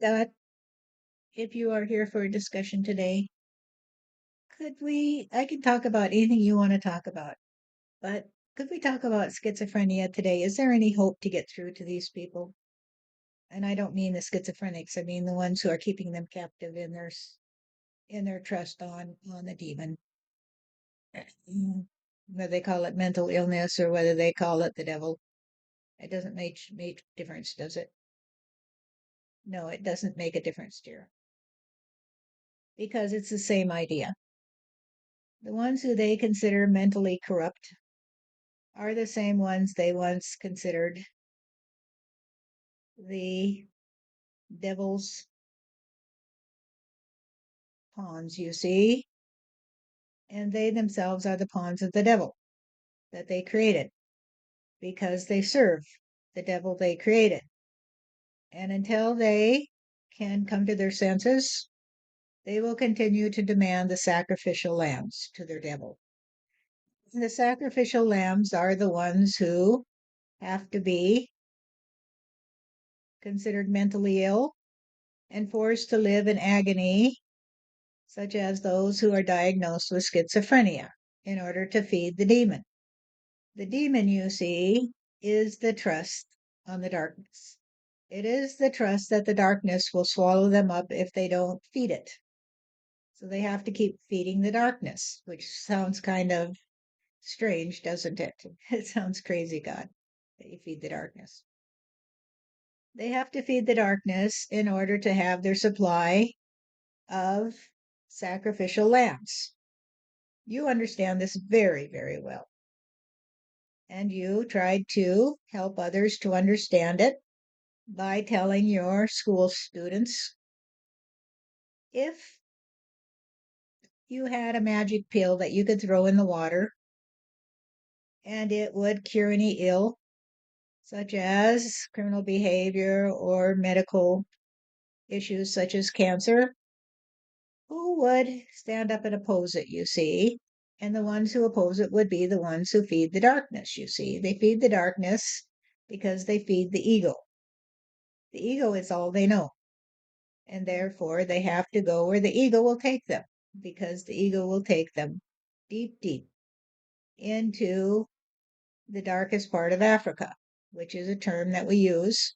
Scott, if you are here for a discussion today, I can talk about anything you want to talk about, but could we talk about schizophrenia today? Is there any hope to get through to these people? And I don't mean the schizophrenics, I mean the ones who are keeping them captive in their trust on the demon. Whether they call it mental illness or whether they call it the devil, it doesn't make difference, does it? No, it doesn't make a difference, dear, because it's the same idea. The ones who they consider mentally corrupt are the same ones they once considered the devil's pawns, you see, and they themselves are the pawns of the devil that they created because they serve the devil they created. And until they can come to their senses, they will continue to demand the sacrificial lambs to their devil. And the sacrificial lambs are the ones who have to be considered mentally ill and forced to live in agony, such as those who are diagnosed with schizophrenia, in order to feed the demon. The demon, you see, is the trust on the darkness. It is the trust that the darkness will swallow them up if they don't feed it. So they have to keep feeding the darkness, which sounds kind of strange, doesn't it? It sounds crazy, God, that you feed the darkness. They have to feed the darkness in order to have their supply of sacrificial lambs. You understand this very, very well. And you tried to help others to understand it by telling your school students if you had a magic pill that you could throw in the water and it would cure any ill, such as criminal behavior or medical issues such as cancer, who would stand up and oppose it, you see? And the ones who oppose it would be the ones who feed the darkness, you see. They feed the darkness because they feed the ego. The ego is all they know. And therefore, they have to go where the ego will take them, because the ego will take them deep, deep into the darkest part of Africa, which is a term that we use,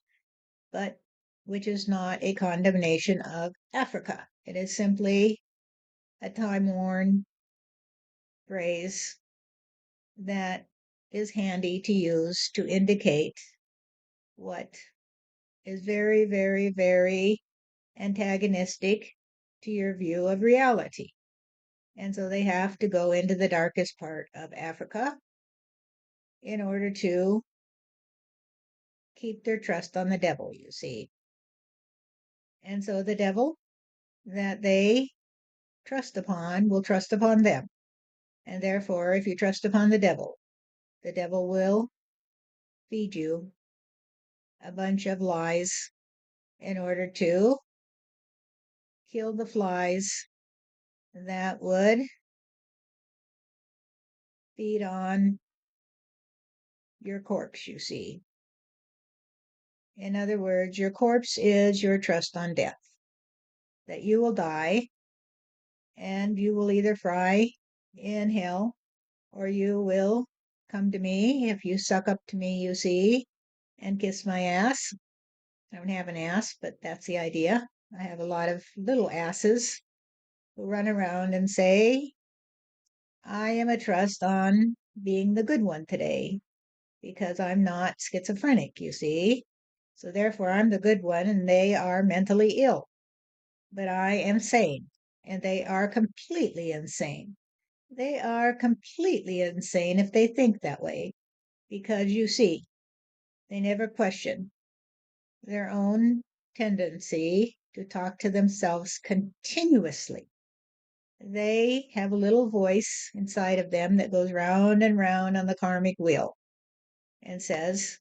but which is not a condemnation of Africa. It is simply a time worn phrase that is handy to use to indicate what is very, very, very antagonistic to your view of reality. And so they have to go into the darkest part of Africa in order to keep their trust on the devil, you see. And so the devil that they trust upon will trust upon them. And therefore, if you trust upon the devil will feed you a bunch of lies in order to kill the flies that would feed on your corpse, you see. In other words, your corpse is your trust on death, that you will die and you will either fry in hell or you will come to me if you suck up to me, you see, and kiss my ass. I don't have an ass, but that's the idea. I have a lot of little asses who run around and say, I am a trust on being the good one today because I'm not schizophrenic, you see. So therefore, I'm the good one and they are mentally ill. But I am sane and they are completely insane. They are completely insane if they think that way because you see, they never question their own tendency to talk to themselves continuously. They have a little voice inside of them that goes round and round on the karmic wheel and says,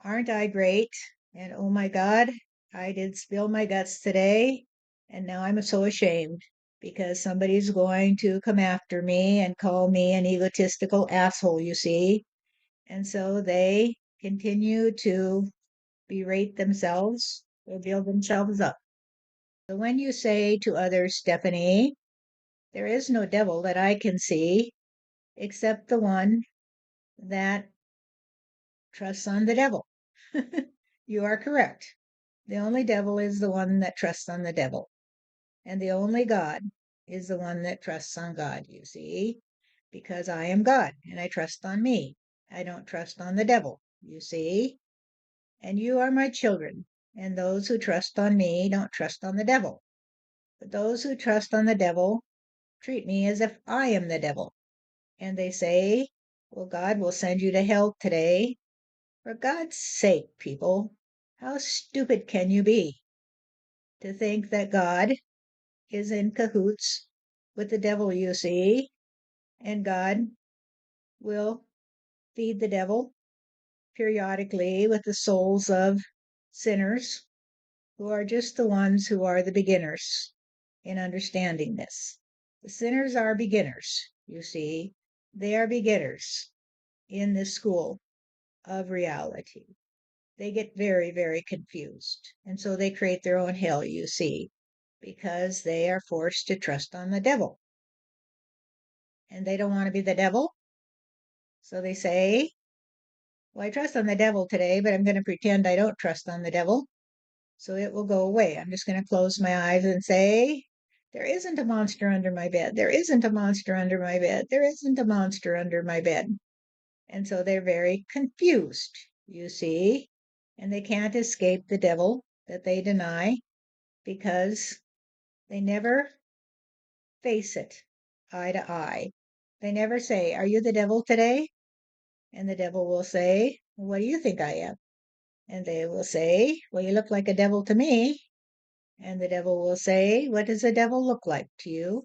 aren't I great? And oh my God, I did spill my guts today. And now I'm so ashamed because somebody's going to come after me and call me an egotistical asshole, you see. And so they continue to berate themselves or build themselves up. when you say to others, Stephanie, there is no devil that I can see except the one that trusts on the devil. You are correct. The only devil is the one that trusts on the devil. And the only God is the one that trusts on God, you see, because I am God and I trust on me. I don't trust on the devil, you see. And you are my children, and those who trust on me don't trust on the devil. But those who trust on the devil treat me as if I am the devil. And they say, well, God will send you to hell today. For God's sake, people, how stupid can you be to think that God is in cahoots with the devil, you see, and God will feed the devil periodically with the souls of sinners who are just the ones who are the beginners in understanding this. The sinners are beginners, you see. They are beginners in this school of reality. They get very, very confused. And so they create their own hell, you see, because they are forced to trust on the devil. And they don't want to be the devil. So they say, well, I trust on the devil today, but I'm going to pretend I don't trust on the devil. So it will go away. I'm just going to close my eyes and say, there isn't a monster under my bed. There isn't a monster under my bed. There isn't a monster under my bed. And so they're very confused, you see, and they can't escape the devil that they deny because they never face it eye to eye. They never say, are you the devil today? And the devil will say, what do you think I am? And they will say, well, you look like a devil to me. And the devil will say, what does a devil look like to you?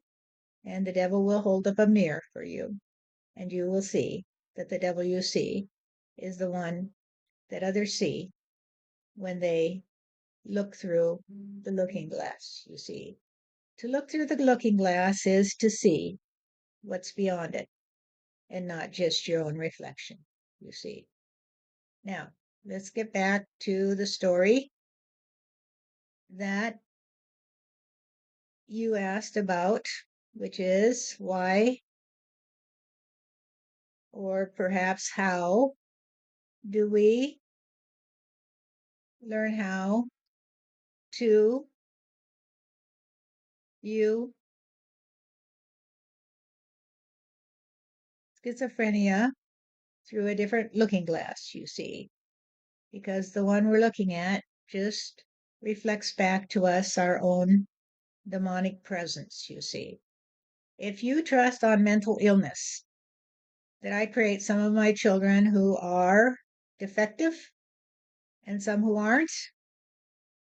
And the devil will hold up a mirror for you. And you will see that the devil you see is the one that others see when they look through the looking glass, you see. To look through the looking glass is to see what's beyond it and not just your own reflection, you see. Now, let's get back to the story that you asked about, which is why or perhaps how do we learn how to view schizophrenia through a different looking glass, you see, because the one we're looking at just reflects back to us our own demonic presence, you see. If you trust on mental illness, that I create some of my children who are defective and some who aren't,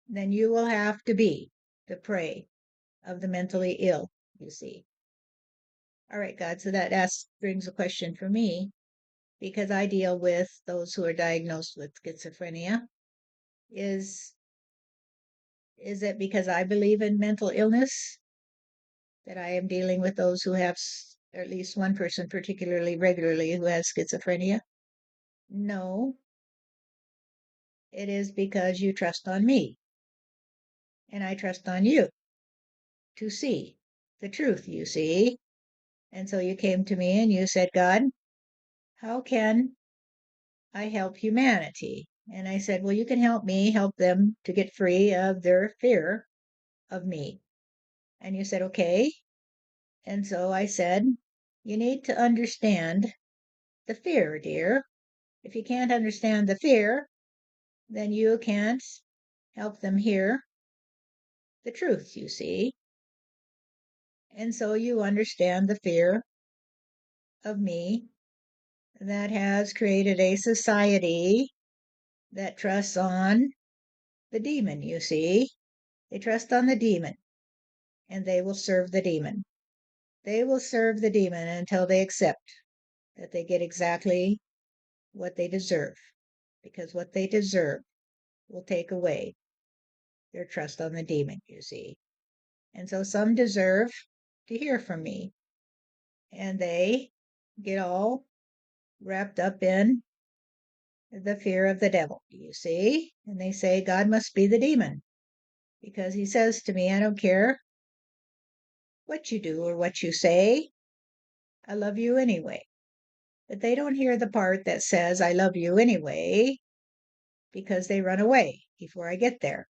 then you will have to be the prey of the mentally ill, you see. All right, God, so that brings a question for me because I deal with those who are diagnosed with schizophrenia. Is it because I believe in mental illness that I am dealing with those who have, or at least one person particularly regularly who has schizophrenia? No, it is because you trust on me and I trust on you to see the truth, you see. And so you came to me and you said, God, how can I help humanity? And I said, well, you can help me help them to get free of their fear of me. And you said, okay. And so I said, you need to understand the fear, dear. If you can't understand the fear, then you can't help them hear the truth, you see. And so you understand the fear of me that has created a society that trusts on the demon, you see. They trust on the demon and they will serve the demon. They will serve the demon until they accept that they get exactly what they deserve, because what they deserve will take away their trust on the demon, you see. And so some deserve to hear from me, and they get all wrapped up in the fear of the devil, you see. And they say, God must be the demon. because he says to me, I don't care what you do or what you say, I love you anyway. But they don't hear the part that says, I love you anyway, because they run away before I get there.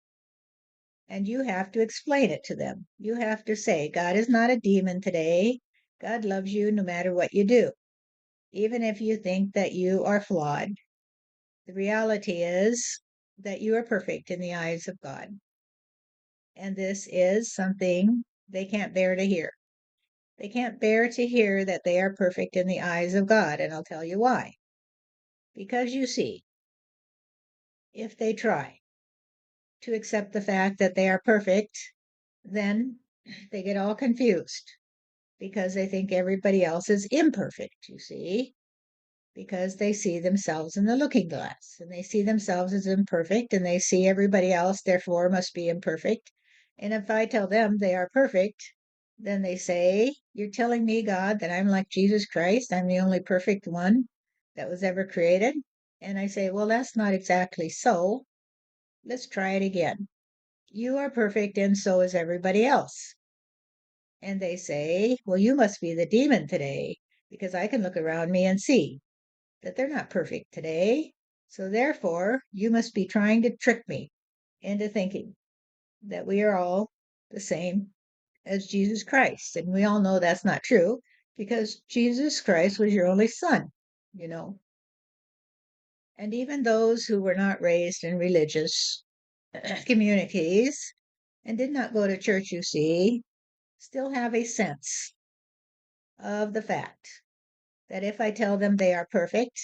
And you have to explain it to them. You have to say, God is not a demon today. God loves you no matter what you do, even if you think that you are flawed. The reality is that you are perfect in the eyes of God. And this is something they can't bear to hear. They can't bear to hear that they are perfect in the eyes of God. And I'll tell you why. Because you see, if they try to accept the fact that they are perfect, then they get all confused because they think everybody else is imperfect, you see, because they see themselves in the looking glass and they see themselves as imperfect and they see everybody else, therefore, must be imperfect. And if I tell them they are perfect, then they say, you're telling me, God, that I'm like Jesus Christ. I'm the only perfect one that was ever created. And I say, well, that's not exactly so. Let's try it again. You are perfect, and so is everybody else. And they say, well, you must be the demon today, because I can look around me and see that they're not perfect today. So therefore, you must be trying to trick me into thinking that we are all the same as Jesus Christ. And we all know that's not true because Jesus Christ was your only son, you know. And even those who were not raised in religious communities and did not go to church, you see, still have a sense of the fact that if I tell them they are perfect,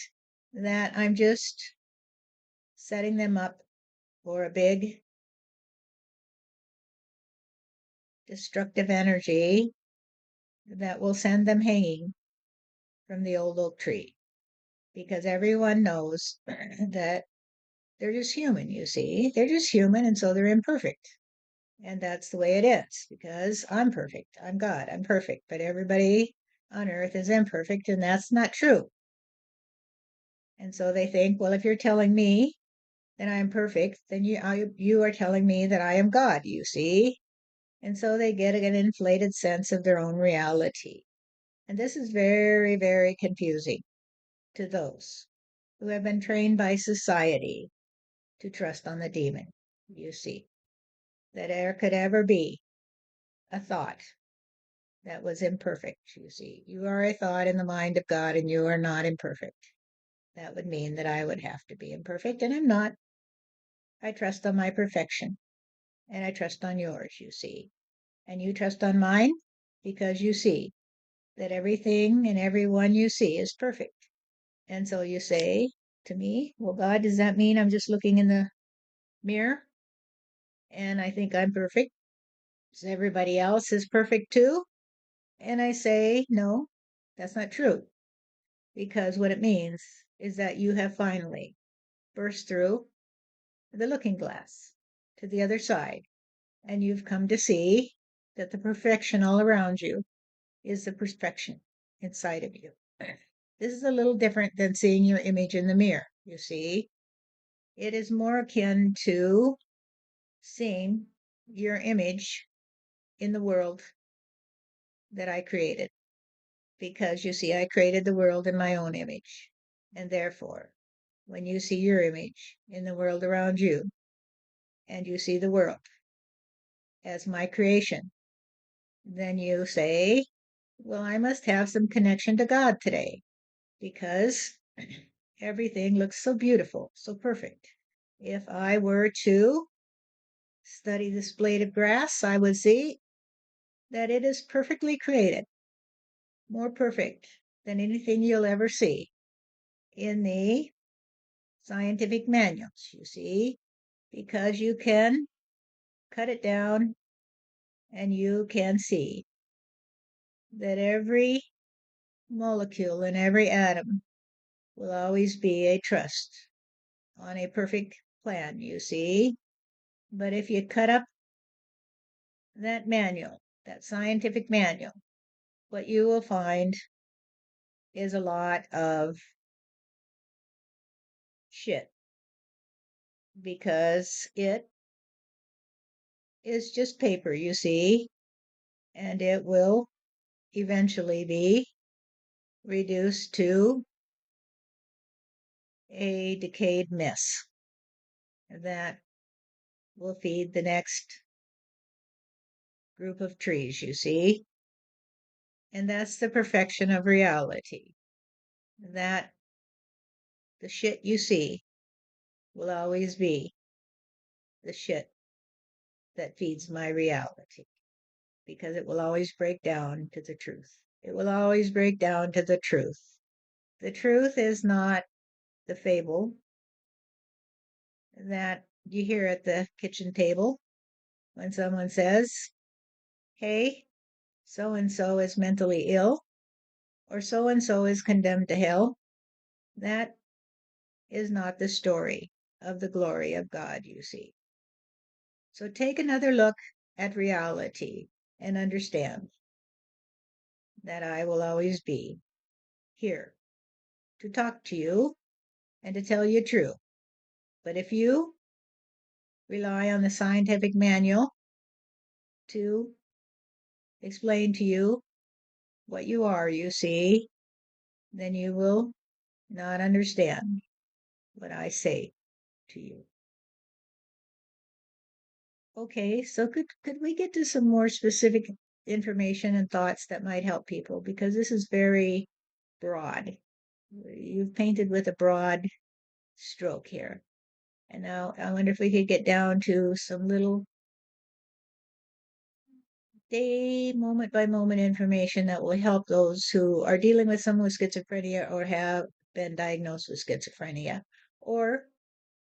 that I'm just setting them up for a big destructive energy that will send them hanging from the old oak tree. Because everyone knows that they're just human, you see. They're just human, and so they're imperfect. And that's the way it is, because I'm perfect. I'm God. I'm perfect. But everybody on earth is imperfect, and that's not true. And so they think, well, if you're telling me that I'm perfect, then you are telling me that I am God, you see. And so they get an inflated sense of their own reality. And this is very, very confusing to those who have been trained by society to trust on the demon, you see, that there could ever be a thought that was imperfect, you see. You are a thought in the mind of God and you are not imperfect. That would mean that I would have to be imperfect, and I'm not. I trust on my perfection, and I trust on yours, you see. And you trust on mine because you see that everything and everyone you see is perfect. And so you say to me, well, God, does that mean I'm just looking in the mirror and I think I'm perfect? So everybody else is perfect too? And I say, no, that's not true. Because what it means is that you have finally burst through the looking glass to the other side. And you've come to see that the perfection all around you is the perfection inside of you. This is a little different than seeing your image in the mirror, you see. It is more akin to seeing your image in the world that I created. Because you see, I created the world in my own image. And therefore, when you see your image in the world around you, and you see the world as my creation, then you say, well, I must have some connection to God today because everything looks so beautiful, so perfect. If I were to study this blade of grass, I would see that it is perfectly created, more perfect than anything you'll ever see in the scientific manuals, you see, because you can cut it down and you can see that every molecule in every atom will always be a trust on a perfect plan, you see. But if you cut up that manual, that scientific manual, what you will find is a lot of shit because it is just paper, you see, and it will eventually be reduced to a decayed mess that will feed the next group of trees, you see. And that's the perfection of reality. That the shit you see will always be the shit that feeds my reality because it will always break down to the truth. It will always break down to the truth. The truth is not the fable that you hear at the kitchen table when someone says, hey, so and so is mentally ill, or so and so is condemned to hell. That is not the story of the glory of God, you see. So take another look at reality and understand that I will always be here to talk to you and to tell you true. But if you rely on the scientific manual to explain to you what you are, you see, then you will not understand what I say to you. Okay, so could we get to some more specific information and thoughts that might help people? Because this is very broad. You've painted with a broad stroke here. And now I wonder if we could get down to some little day, moment by moment information that will help those who are dealing with someone with schizophrenia or have been diagnosed with schizophrenia, or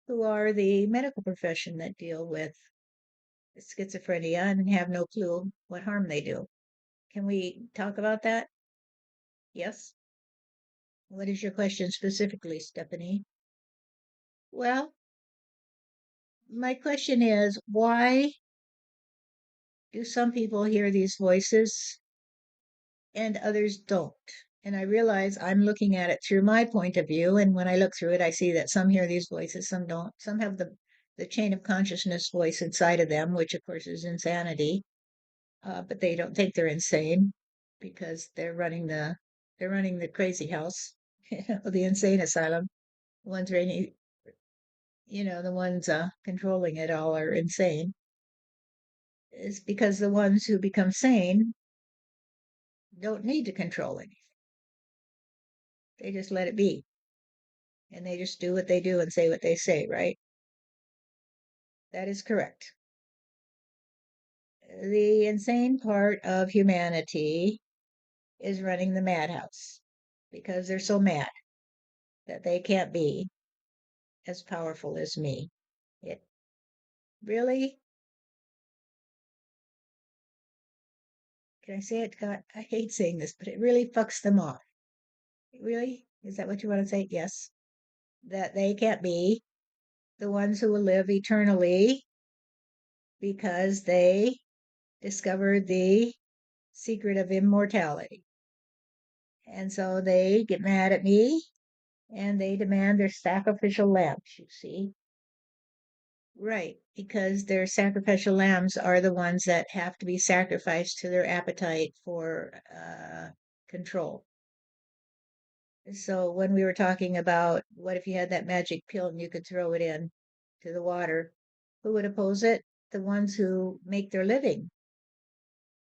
who are the medical profession that deal with schizophrenia and have no clue what harm they do. Can we talk about that? Yes? What is your question specifically, Stephanie? Well, my question is why do some people hear these voices and others don't? And I realize I'm looking at it through my point of view. And when I look through it, I see that some hear these voices, some don't. Some have the chain of consciousness voice inside of them, which of course is insanity. But they don't think they're insane because they're running the crazy house, the insane asylum. The ones running, the ones controlling it all are insane. Is because the ones who become sane don't need to control anything. They just let it be. And they just do what they do and say what they say, right? That is correct. The insane part of humanity is running the madhouse because they're so mad that they can't be as powerful as me. It really, can I say it? God, I hate saying this, but it really fucks them off. Really? Is that what you want to say? Yes. That they can't be the ones who will live eternally because they discovered the secret of immortality. And so they get mad at me and they demand their sacrificial lambs, you see. Right, because their sacrificial lambs are the ones that have to be sacrificed to their appetite for control. So when we were talking about what if you had that magic pill and you could throw it in to the water, who would oppose it? The ones who make their living,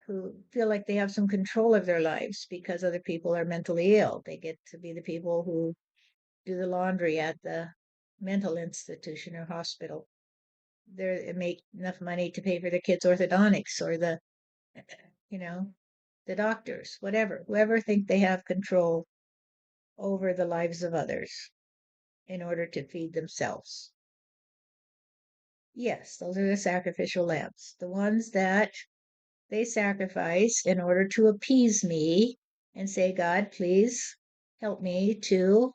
who feel like they have some control of their lives because other people are mentally ill. They get to be the people who do the laundry at the mental institution or hospital. They make enough money to pay for their kids' orthodontics or you know, the doctors, whatever, whoever think they have control over the lives of others in order to feed themselves. Yes, those are the sacrificial lambs, the ones that they sacrifice in order to appease me and say, God, please help me to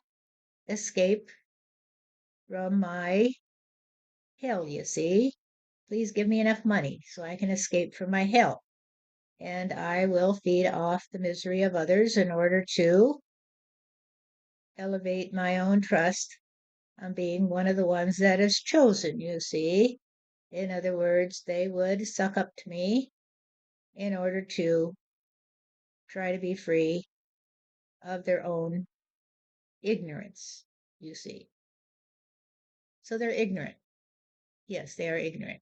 escape from my hell, you see. Please give me enough money so I can escape from my hell. And I will feed off the misery of others in order to elevate my own trust on being one of the ones that is chosen, you see. In other words, they would suck up to me in order to try to be free of their own ignorance, you see. So they're ignorant. Yes, they are ignorant.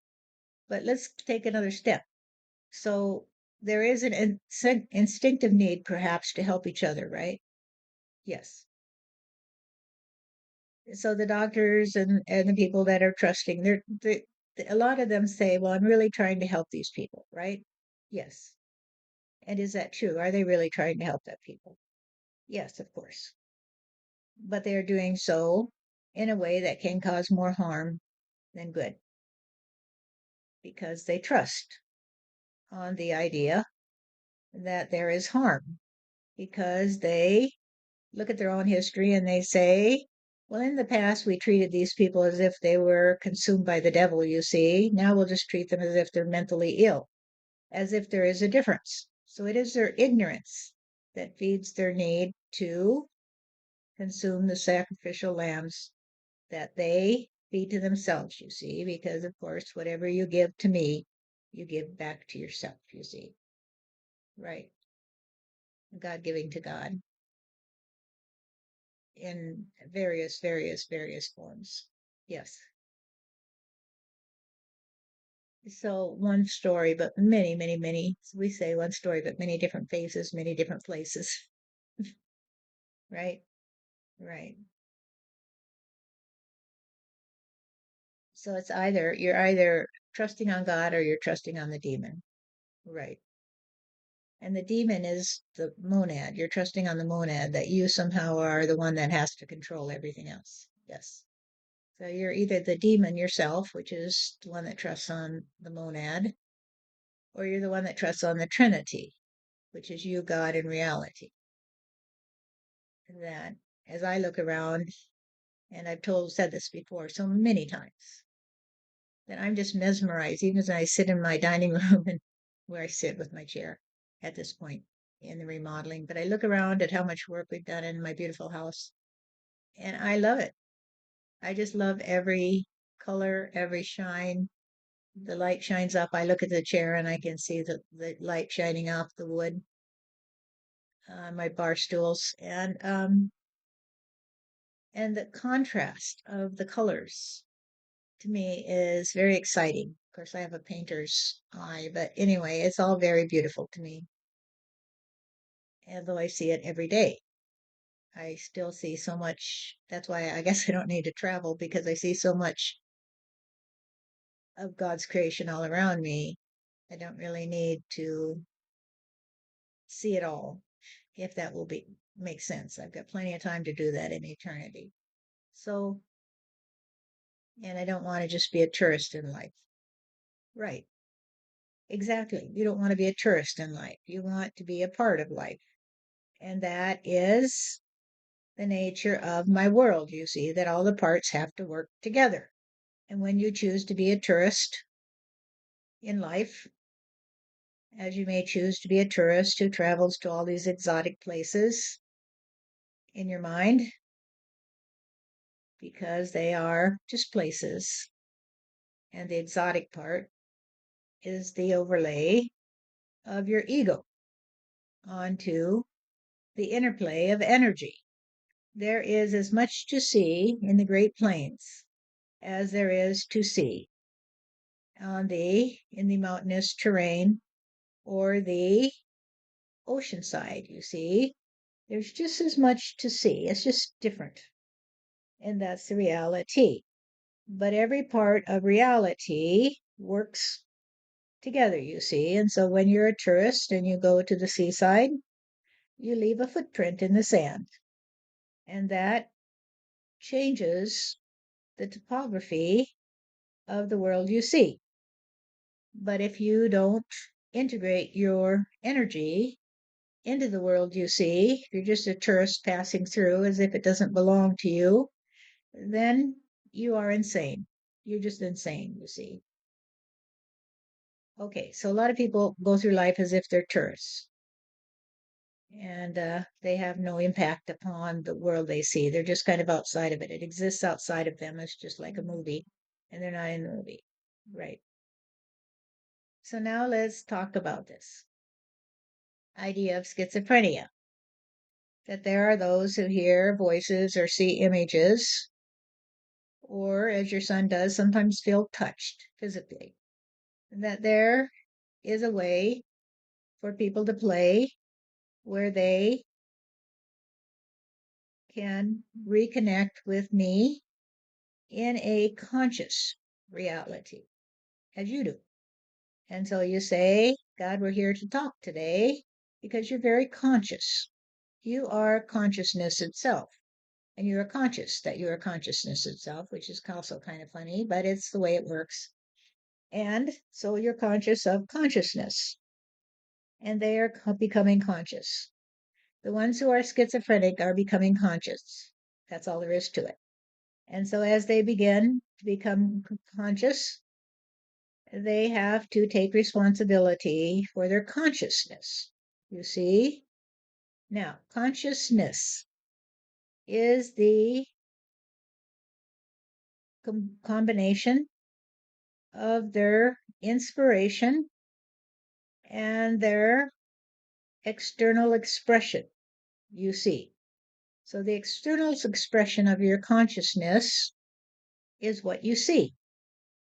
But let's take another step. So there is an instinctive need, perhaps, to help each other, right? Yes. So the doctors and the people that are trusting, a lot of them say, well, I'm really trying to help these people, right? Yes. And is that true? Are they really trying to help that people? Yes, of course. But they are doing so in a way that can cause more harm than good because they trust on the idea that there is harm because they look at their own history and they say, well, in the past, we treated these people as if they were consumed by the devil, you see. Now we'll just treat them as if they're mentally ill, as if there is a difference. So it is their ignorance that feeds their need to consume the sacrificial lambs that they feed to themselves, you see, because of course, whatever you give to me, you give back to yourself, you see. Right. God giving to God in various forms. Yes. So one story, but many, we say one story, but many different faces, many different places. Right? Right. So it's you're either trusting on God or you're trusting on the demon. Right. And the demon is the monad. You're trusting on the monad that you somehow are the one that has to control everything else. Yes. So you're either the demon yourself, which is the one that trusts on the monad, or you're the one that trusts on the Trinity, which is you, God, and reality. That as I look around, and said this before so many times, that I'm just mesmerized, even as I sit in my dining room and where I sit with my chair at this point in the remodeling. But I look around at how much work we've done in my beautiful house, and I love it. I just love every color, every shine. The light shines up. I look at the chair and I can see the light shining off the wood on my bar stools, and the contrast of the colors to me is very exciting. Of course, I have a painter's eye, but anyway, it's all very beautiful to me. Although I see it every day, I still see so much. That's why I guess I don't need to travel because I see so much of God's creation all around me. I don't really need to see it all, if that will be make sense. I've got plenty of time to do that in eternity. So, and I don't want to just be a tourist in life. Right. Exactly. You don't want to be a tourist in life. You want to be a part of life. And that is the nature of my world, you see, that all the parts have to work together. And when you choose to be a tourist in life, as you may choose to be a tourist who travels to all these exotic places in your mind, because they are just places, and the exotic part is the overlay of your ego onto the interplay of energy. There is as much to see in the Great Plains as there is to see in the mountainous terrain or the ocean side, you see. There's just as much to see. It's just different. And that's the reality. But every part of reality works together, you see. And so when you're a tourist and you go to the seaside, you leave a footprint in the sand. And that changes the topography of the world you see. But if you don't integrate your energy into the world you see, if you're just a tourist passing through as if it doesn't belong to you, then you are insane. You're just insane, you see. Okay, so a lot of people go through life as if they're tourists and they have no impact upon the world they see. They're just kind of outside of it. It exists outside of them. It's just like a movie, and they're not in the movie. Right. So now let's talk about this idea of schizophrenia, that there are those who hear voices or see images, or as your son does, sometimes feel touched physically. And that there is a way for people to play where they can reconnect with me in a conscious reality, as you do. And so you say, God, we're here to talk today because you're very conscious. You are consciousness itself. And you're conscious that you're consciousness itself, which is also kind of funny, but it's the way it works. And so you're conscious of consciousness, and they are becoming conscious. The ones who are schizophrenic are becoming conscious. That's all there is to it. And so as they begin to become conscious, they have to take responsibility for their consciousness. You see? Now, consciousness is the combination of their inspiration and their external expression, you see. So the external expression of your consciousness is what you see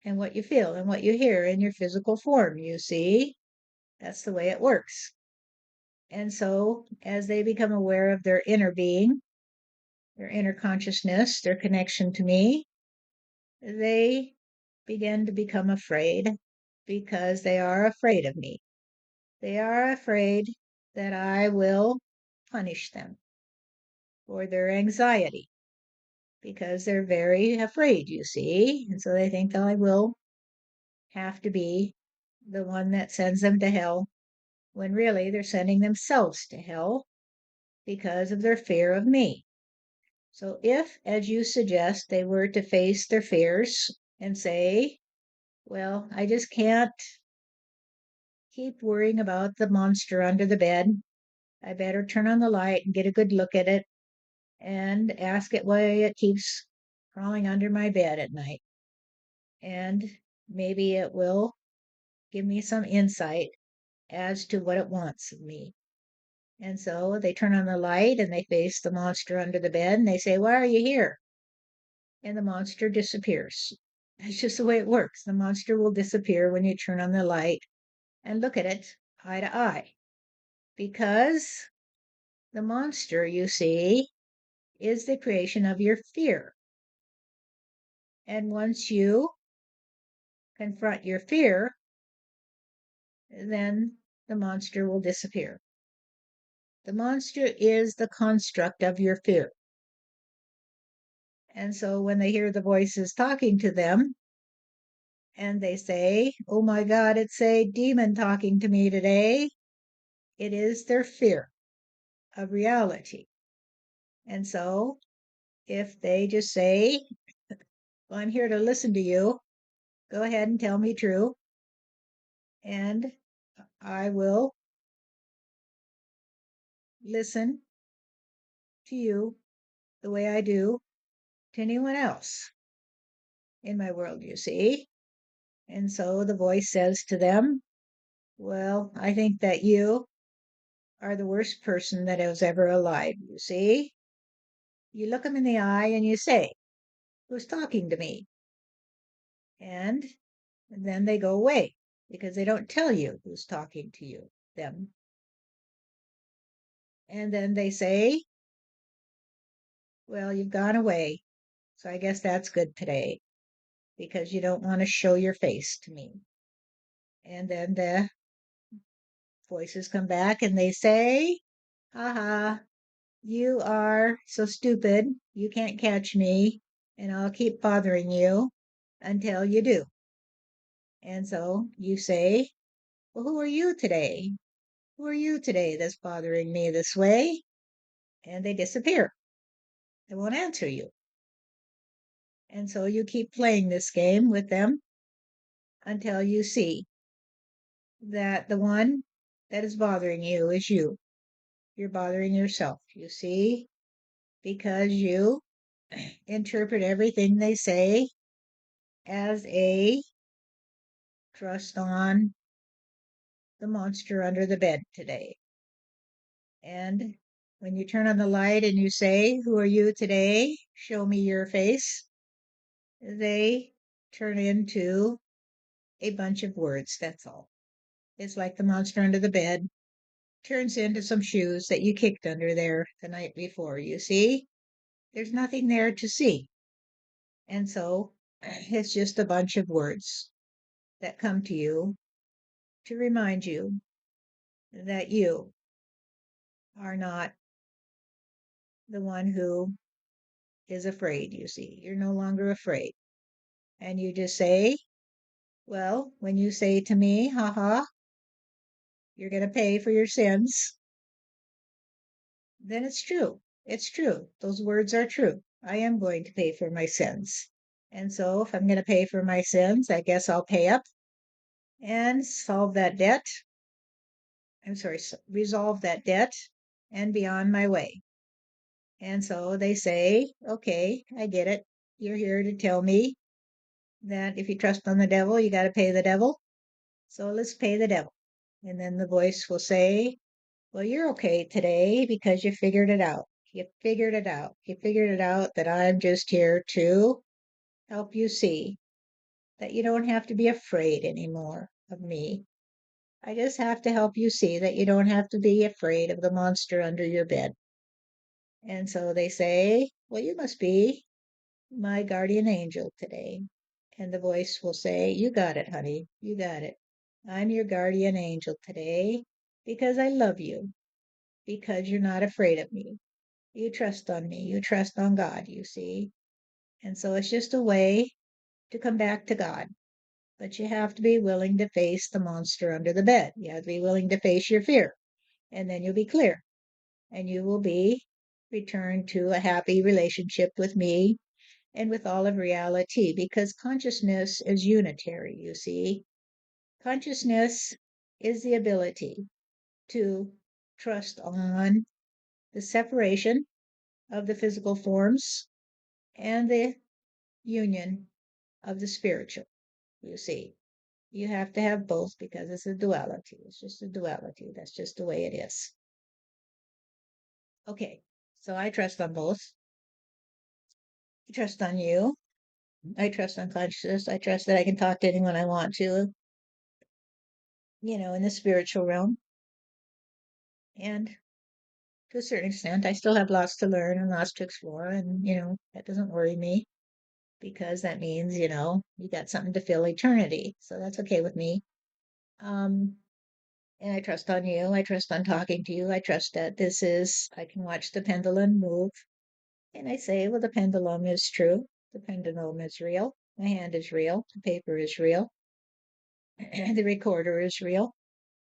and what you feel and what you hear in your physical form, you see. That's the way it works. And so as they become aware of their inner being, their inner consciousness, their connection to me, they begin to become afraid because they are afraid of me. They are afraid that I will punish them for their anxiety because they're very afraid, you see. And so they think I will have to be the one that sends them to hell when really they're sending themselves to hell because of their fear of me. So if, as you suggest, they were to face their fears and say, well, I just can't keep worrying about the monster under the bed. I better turn on the light and get a good look at it and ask it why it keeps crawling under my bed at night. And maybe it will give me some insight as to what it wants of me. And so they turn on the light and they face the monster under the bed and they say, why are you here? And the monster disappears. That's just the way it works. The monster will disappear when you turn on the light and look at it eye to eye. Because the monster, you see, is the creation of your fear. And once you confront your fear, then the monster will disappear. The monster is the construct of your fear. And so when they hear the voices talking to them and they say, oh my God, it's a demon talking to me today, it is their fear of reality. And so if they just say, well, I'm here to listen to you, go ahead and tell me true, and I will listen to you the way I do to anyone else in my world, you see. And so the voice says to them, well, I think that you are the worst person that was ever alive, you see. You look them in the eye and you say, who's talking to me? And then they go away because they don't tell you who's talking to you, them. And then they say, well, you've gone away. So I guess that's good today because you don't want to show your face to me. And then the voices come back and they say, haha, you are so stupid. You can't catch me. And I'll keep bothering you until you do. And so you say, well, who are you today? Who are you today that's bothering me this way? And they disappear. They won't answer you. And so you keep playing this game with them until you see that the one that is bothering you is you. You're bothering yourself, you see, because you interpret everything they say as a trust on the monster under the bed today. And when you turn on the light and you say, "Who are you today? Show me your face," they turn into a bunch of words. That's all. It's like the monster under the bed turns into some shoes that you kicked under there the night before. You see, there's nothing there to see. And so it's just a bunch of words that come to you to remind you that you are not the one who is afraid. You see, you're no longer afraid. And you just say, well, when you say to me, haha, you're going to pay for your sins, then it's true. It's true. Those words are true. I am going to pay for my sins. And so if I'm going to pay for my sins, I guess I'll pay up and solve that debt. I'm sorry, resolve that debt and be on my way. And so they say, okay, I get it. You're here to tell me that if you trust on the devil, you got to pay the devil. So let's pay the devil. And then the voice will say, well, you're okay today because you figured it out. You figured it out. You figured it out that I'm just here to help you see that you don't have to be afraid anymore of me. I just have to help you see that you don't have to be afraid of the monster under your bed. And so they say, well, you must be my guardian angel today. And the voice will say, you got it, honey. You got it. I'm your guardian angel today because I love you, because you're not afraid of me. You trust on me. You trust on God, you see. And so it's just a way to come back to God. But you have to be willing to face the monster under the bed. You have to be willing to face your fear. And then you'll be clear. And you will be returned to a happy relationship with me and with all of reality, because consciousness is unitary, you see. Consciousness is the ability to trust on the separation of the physical forms and the union of the spiritual, you see. You have to have both because it's a duality. It's just a duality. That's just the way it is. Okay, so I trust on both. I trust on you. I trust on consciousness. I trust that I can talk to anyone I want to, in the spiritual realm. And to a certain extent, I still have lots to learn and lots to explore. And, that doesn't worry me because that means, you got something to fill eternity. So that's okay with me. Um, and I trust on you. I trust on talking to you. I trust that I can watch the pendulum move. And I say, well, the pendulum is true. The pendulum is real. My hand is real. The paper is real. The recorder is real.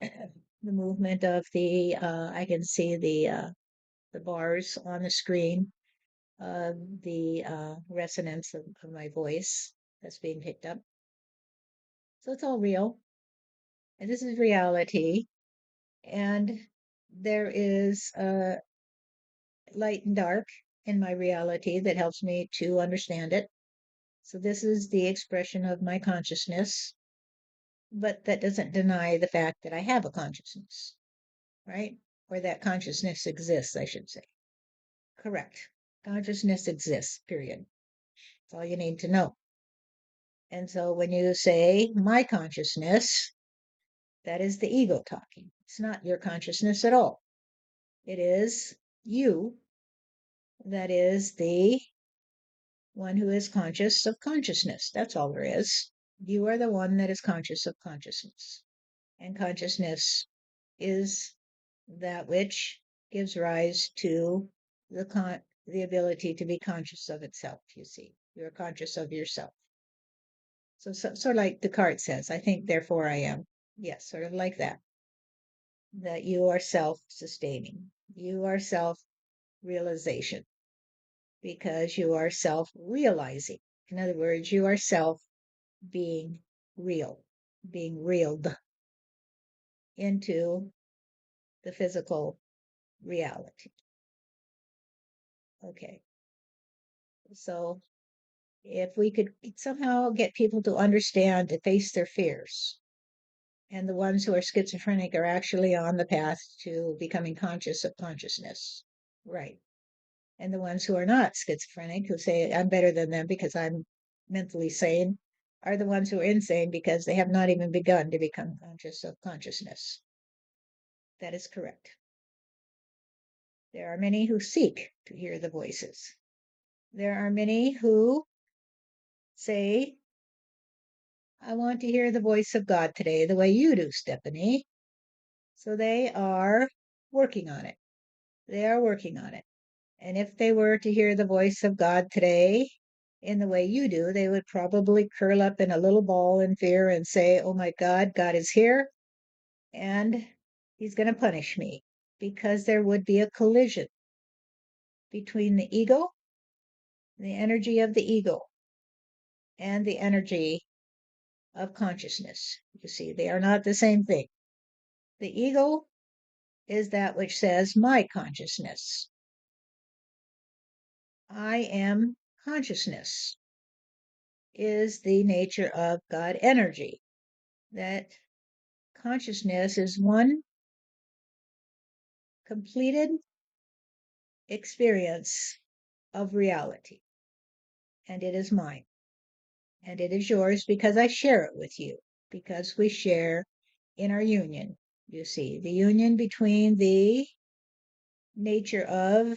The movement of I can see the bars on the screen, the resonance of my voice that's being picked up. So it's all real. And this is reality. And there is light and dark in my reality that helps me to understand it. So this is the expression of my consciousness, but that doesn't deny the fact that I have a consciousness, right? Or that consciousness exists, I should say. Correct. Consciousness exists, period. That's all you need to know. And so when you say my consciousness, that is the ego talking. It's not your consciousness at all. It is you that is the one who is conscious of consciousness. That's all there is. You are the one that is conscious of consciousness. And consciousness is that which gives rise to the ability to be conscious of itself, you see. You're conscious of yourself. So sort of like Descartes says, I think, therefore I am. Yes, sort of like that. That you are self-sustaining. You are self-realization because you are self-realizing. In other words, you are self being real, being reeled into the physical reality. Okay. So If we could somehow get people to understand, to face their fears, and the ones who are schizophrenic are actually on the path to becoming conscious of consciousness. Right. And the ones who are not schizophrenic, who say, I'm better than them because I'm mentally sane, are the ones who are insane because they have not even begun to become conscious of consciousness. That is correct. There are many who seek to hear the voices. There are many who say, I want to hear the voice of God today the way you do, Stephanie. So they are working on it. They are working on it. And if they were to hear the voice of God today in the way you do, they would probably curl up in a little ball in fear and say, oh my God, God is here and he's going to punish me, because there would be a collision between the ego, the energy of the ego, and the energy of consciousness. You see, they are not the same thing. The ego is that which says, my consciousness. I am consciousness, is the nature of God energy. That consciousness is one completed experience of reality, and it is mine, and it is yours because I share it with you, because we share in our union. You see, the union between the nature of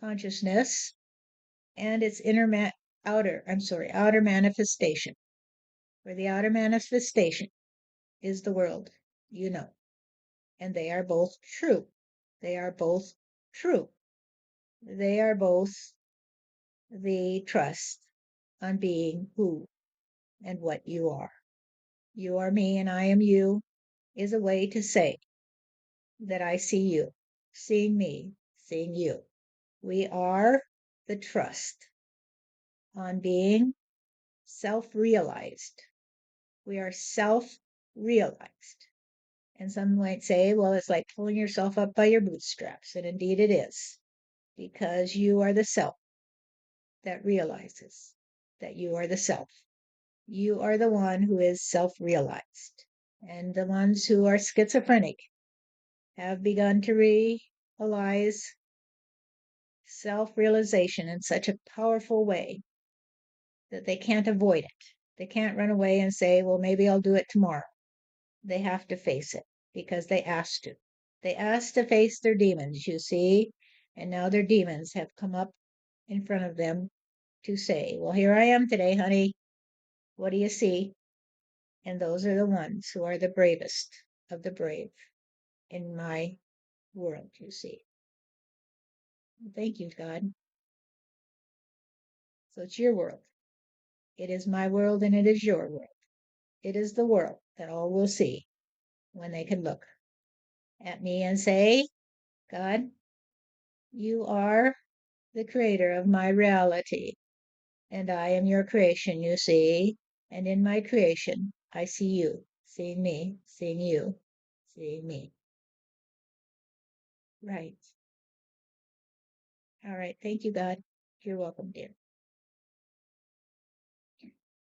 consciousness and its outer manifestation, where the outer manifestation is the world, you know, and they are both true. They are both true. They are both the trust on being who and what you are. You are me and I am you is a way to say that I see you, seeing me, seeing you. We are the trust on being self-realized. We are self-realized. And some might say, well, it's like pulling yourself up by your bootstraps. And indeed it is, because you are the self that realizes that you are the self. You are the one who is self-realized. And the ones who are schizophrenic have begun to realize self-realization in such a powerful way that they can't avoid it. They can't run away and say, well, maybe I'll do it tomorrow. They have to face it because they asked to. They asked to face their demons, you see, and now their demons have come up in front of them to say, well, here I am today, honey. What do you see? And those are the ones who are the bravest of the brave in my world, you see. Thank you, God. So it's your world. It is my world and it is your world. It is the world that all will see when they can look at me and say, God, you are the creator of my reality, and I am your creation, you see. And in my creation, I see you, seeing me, seeing you, seeing me. Right. All right. Thank you, God. You're welcome, dear.